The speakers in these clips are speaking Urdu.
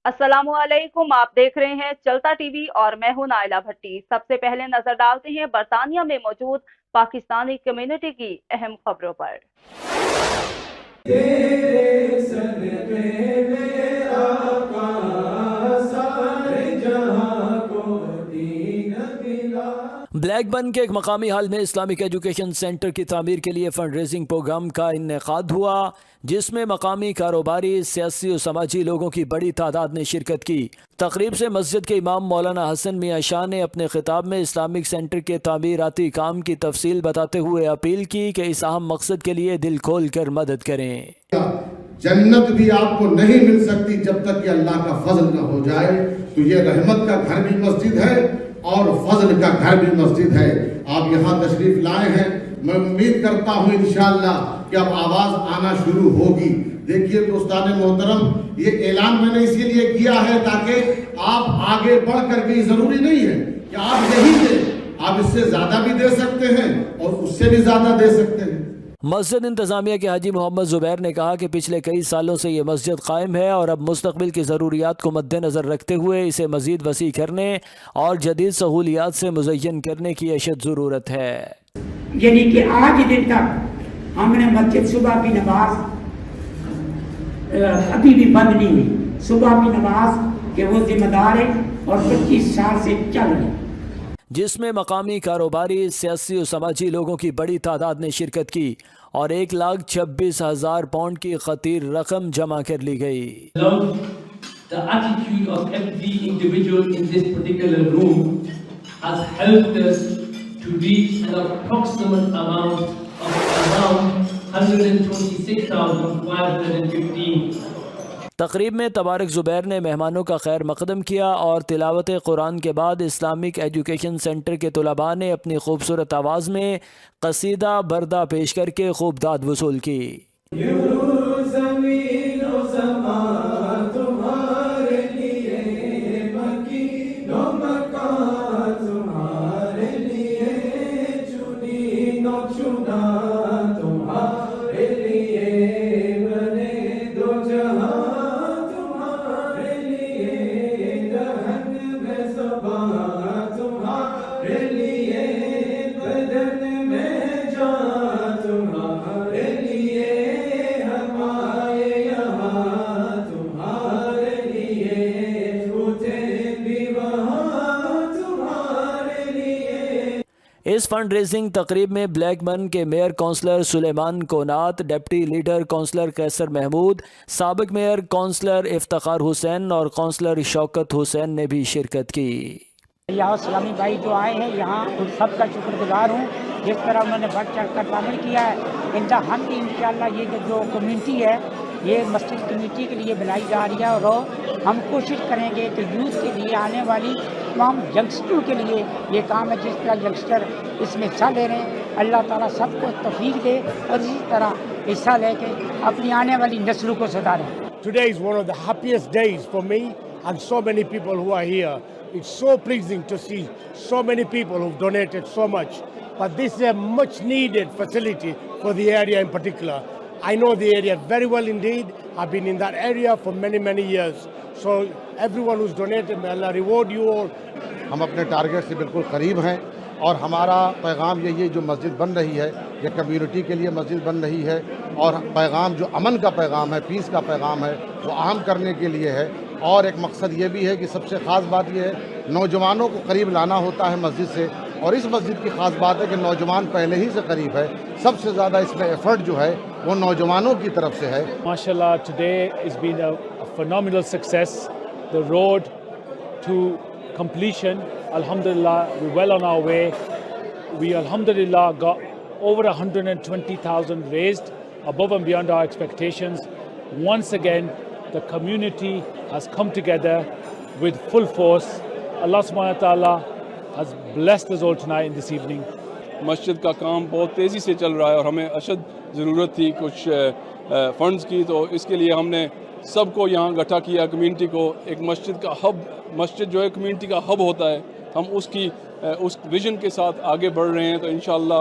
السلام علیکم، آپ دیکھ رہے ہیں چلتا ٹی وی اور میں ہوں نائلہ بھٹی۔ سب سے پہلے نظر ڈالتے ہیں برطانیہ میں موجود پاکستانی کمیونٹی کی اہم خبروں پر۔ بلیک بن کے ایک مقامی حال میں اسلامک ایجوکیشن سنٹر کی تعمیر کے لیے فنڈ ریزنگ پروگرام کا انعقاد ہوا، جس میں مقامی کاروباری، سیاسی و سماجی لوگوں کی بڑی تعداد نے شرکت کی۔ تقریب سے مسجد کے امام مولانا حسن میاں شاہ نے اپنے خطاب میں اسلامک سنٹر کے تعمیراتی کام کی تفصیل بتاتے ہوئے اپیل کی کہ اس اہم مقصد کے لیے دل کھول کر مدد کریں۔ جنت بھی آپ کو نہیں مل سکتی جب تک کہ اللہ کا فضل نہ ہو جائے، تو یہ رحمت کا گھر بھی مسجد ہے اور فضل کا گھر بھی مسجد ہے۔ آپ یہاں تشریف لائے ہیں، میں امید کرتا ہوں انشاءاللہ کہ اب آواز آنا شروع ہوگی۔ دیکھیے دوستان محترم، یہ اعلان میں نے اسی لیے کیا ہے تاکہ آپ آگے بڑھ کر کے، ضروری نہیں ہے کہ آپ یہی دیں، آپ اس سے زیادہ بھی دے سکتے ہیں اور اس سے بھی زیادہ دے سکتے ہیں۔ مسجد انتظامیہ کے حاجی محمد زبیر نے کہا کہ پچھلے کئی سالوں سے یہ مسجد قائم ہے اور اب مستقبل کی ضروریات کو مد نظر رکھتے ہوئے اسے مزید وسیع کرنے اور جدید سہولیات سے مزین کرنے کی اشد ضرورت ہے۔ یعنی کہ آج دن تک ہم نے مسجد صبح کی نماز ابھی بھی بند نہیں ہوئی، صبح کی نماز کہ وہ ذمہ دار ہے اور 25 سال سے چل رہی، جس میں مقامی کاروباری، سیاسی و سماجی لوگوں کی بڑی تعداد نے شرکت کی اور 1,26,000 پاؤنڈ کی خطیر رقم جمع کر لی گئی۔ The attitude of every individual in this particular room has helped us to reach an approximate amount of around 126,515. تقریب میں تبارک زبیر نے مہمانوں کا خیر مقدم کیا اور تلاوت قرآن کے بعد اسلامک ایجوکیشن سنٹر کے طلباء نے اپنی خوبصورت آواز میں قصیدہ بردہ پیش کر کے خوب داد وصول کی۔ اس فنڈ ریزنگ تقریب میں بلیک بن کے میئر کونسلر سلیمان کونات، ڈپٹی لیڈر کونسلر قیصر محمود، سابق میئر کونسلر افتخار حسین اور کونسلر شوکت حسین نے بھی شرکت کی۔ یہاں اسلامی بھائی جو آئے ہیں یہاں ان سب کا شکر گزار ہوں، جس طرح انہوں نے بڑھ چڑھ کر تعمیر کیا ہے۔ ہم بھی انشاءاللہ یہ جو کمیونٹی ہے یہ مسجد کمیونٹی کے لیے بنائی جا رہی ہے اور ہم کوشش کریں گے کہ یوتھ کے لیے، آنے والی تمام ینگسٹروں کے لیے یہ کام ہے، جس طرح ینگسٹر اس میں حصہ لے رہے ہیں، اللہ تعالیٰ سب کو توفیق دے اور اسی طرح حصہ لے کے اپنی آنے والی نسلوں کو سدھاریں۔ Today is one of the happiest days for me and so many people who are here. It's so pleasing to see so many people who've donated so much. But this is a much needed facility for the area in particular. I know the area very well indeed. I've been in that area for many, many years. So everyone who's donated, may Allah reward you all. ہم اپنے ٹارگیٹ سے بالکل قریب ہیں اور ہمارا پیغام یہی ہے، جو مسجد بن رہی ہے یہ کمیونٹی کے لیے مسجد بن رہی ہے اور پیغام جو امن کا پیغام ہے، پیس کا پیغام ہے، وہ عام کرنے کے لیے ہے۔ اور ایک مقصد یہ بھی ہے کہ سب سے خاص بات یہ ہے نوجوانوں کو قریب لانا ہوتا ہے مسجد سے، اور اس مسجد کی خاص بات ہے کہ نوجوان پہلے ہی سے قریب ہے۔ سب سے زیادہ اس میں ایفرٹ جو ہے وہ نوجوانوں کی طرف سے ہے۔ MashaAllah, today has been a phenomenal success. The road to completion, alhamdulillah, we're well on our way. We alhamdulillah got over 120,000 raised, above and beyond our expectations. Once again, the community has come together with full force. Allah subhanahu wa ta'ala has blessed us all tonight in this evening. مسجد کا کام بہت تیزی سے چل رہا ہے اور ہمیں اشد ضرورت تھی کچھ فنڈز کی، تو اس کے لیے ہم نے سب کو یہاں اکٹھا کیا، کمیونٹی کو۔ ایک مسجد کا ہب، مسجد جو ہے کمیونٹی کا ہب ہوتا ہے، ہم اس ویژن کے ساتھ آگے بڑھ رہے ہیں، تو انشاءاللہ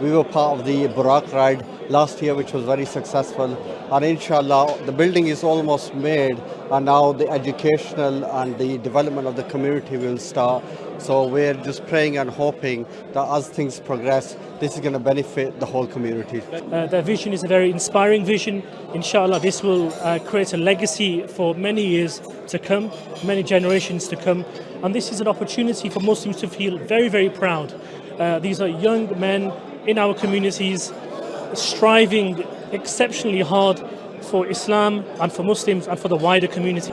We were part of the Barack ride last year, which was very successful, and inshallah the building is almost made, and now the educational and the development of the community will start. So we're just praying and hoping that as things progress, this is going to benefit the whole community. Their vision is a very inspiring vision. Inshallah, this will create a legacy for many years to come, many generations to come. And this is an opportunity for Muslims to feel very, very proud. These are young men in our communities striving exceptionally hard for Islam and for Muslims and for the wider community.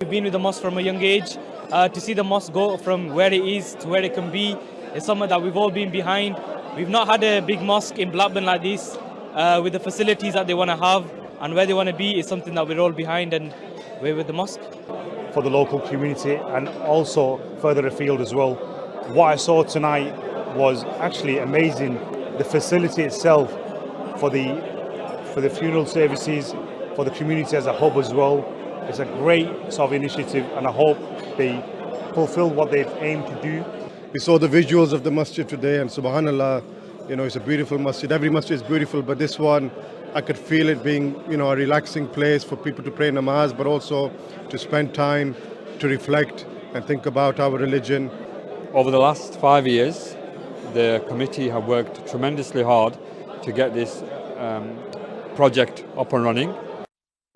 We've been with the mosque from a young age. To see the mosque go from where it is to where it can be is something that we've all been behind. We've not had a big mosque in Blackburn like this with the facilities that they want to have and where they want to be is something that we're all behind, and we're with the mosque. For the local community and also further afield as well. What I saw tonight was actually amazing. The facility itself for the funeral services, for the community as a hub as well. It's a great sort of initiative, and I hope they fulfill what they've aimed to do. We saw the visuals of the masjid today, and subhanallah, you know, it's a beautiful masjid. Every masjid is beautiful, but this one, I could feel it being, you know, a relaxing place for people to pray namaz, but also to spend time to reflect and think about our religion. Over the last 5 years, the committee have worked tremendously hard to get this project up and running.